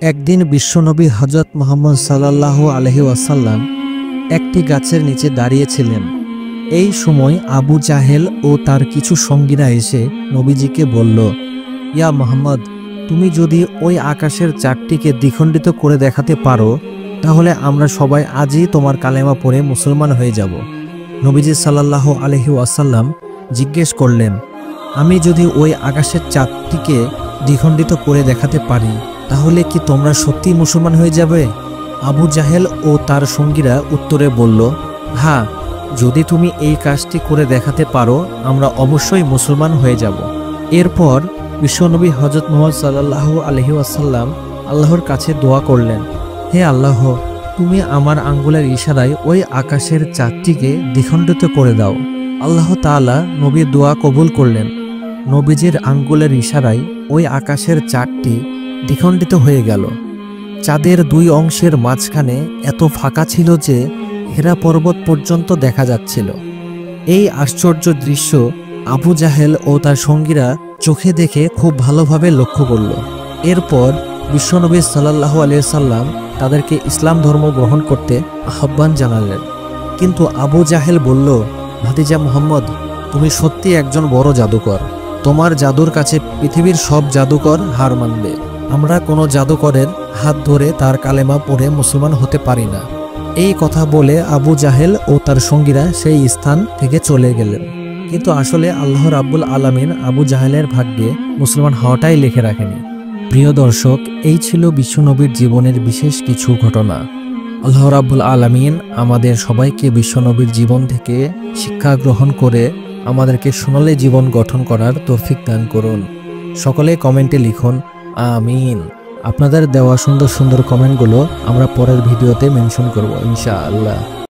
একদিন বিশ্বনবী হযরত মুহাম্মদ সাল্লাল্লাহু আলাইহি ওয়াসাল্লাম একটি গাছের নিচে দাঁড়িয়েছিলেন। এই সময় আবু জাহেল ও তার কিছু সঙ্গীরা এসে নবীজিকে বলল, ইয়া মুহাম্মদ, তুমি যদি ওই আকাশের চাঁদটিকে দ্বিখণ্ডিত করে দেখাতে পারো তাহলে আমরা সবাই আজই তোমার কালেমা পড়ে মুসলমান হয়ে যাব। নবীজি সাল্লাল্লাহু আলাইহি ওয়াসাল্লাম জিজ্ঞেস করলেন, আমি যদি ওই আকাশের চাঁদটিকে দ্বিখণ্ডিত করে দেখাতে পারি তাহলে কি তোমরা সত্যি মুসলমান হয়ে যাবে? আবু জাহেল ও তার সঙ্গীরা উত্তরে বলল, হ্যাঁ, যদি তুমি এই কাজটি করে দেখাতে পারো আমরা অবশ্যই মুসলমান হয়ে যাব। এরপর বিশ্বনবী হযরত মুহাম্মদ সাল্লাল্লাহু আলাইহি ওয়াসাল্লাম আল্লাহর কাছে দোয়া করলেন, হে আল্লাহ, তুমি আমার আঙ্গুলের ইশারায় ওই আকাশের চাঁদটিকে দ্বিখণ্ডিত করে দাও। আল্লাহ তাআলা নবীর দোয়া কবুল করলেন। নবীজির আঙ্গুলের ইশারায় ওই আকাশের চাঁদটি দ্বিখণ্ডিত হয়ে গেল। চাঁদের দুই অংশের মাঝখানে এত ফাঁকা ছিল যে হেরা পর্বত পর্যন্ত দেখা যাচ্ছিল। এই আশ্চর্য দৃশ্য আবু জাহেল ও তার সঙ্গীরা চোখে দেখে খুব ভালোভাবে লক্ষ্য করল। এরপর বিশ্বনবী সাল্লাল্লাহু আলাইহি সাল্লাম তাদেরকে ইসলাম ধর্ম গ্রহণ করতে আহ্বান জানালেন। কিন্তু আবু জাহেল বলল, ভাতিজা মুহাম্মদ, তুমি সত্যি একজন বড় জাদুকর। তোমার জাদুর কাছে পৃথিবীর সব জাদুকর হার মানবে। আমরা কোনো জাদুকরের হাত ধরে তার কালেমা পড়ে মুসলমান হতে পারি না। এই কথা বলে আবু জাহেল ও তার সঙ্গীরা সেই স্থান থেকে চলে গেলেন। কিন্তু আসলে আল্লাহ রাব্বুল আলামিন আবু জাহেলের ভাগ্যে মুসলমান হওয়াটাই লিখে রাখেনি। প্রিয় দর্শক, এই ছিল বিশ্বনবীর জীবনের বিশেষ কিছু ঘটনা। আল্লাহ রাব্বুল আলামিন আমাদের সবাইকে বিশ্বনবীর জীবন থেকে শিক্ষা গ্রহণ করে আমাদেরকে সোনালী জীবন গঠন করার তৌফিক দান করুন। সকলে কমেন্টে লিখুন আমিন। আপনাদের দেওয়া সুন্দর সুন্দর কমেন্টগুলো আমরা পরের ভিডিওতে মেনশন করব ইনশাআল্লাহ।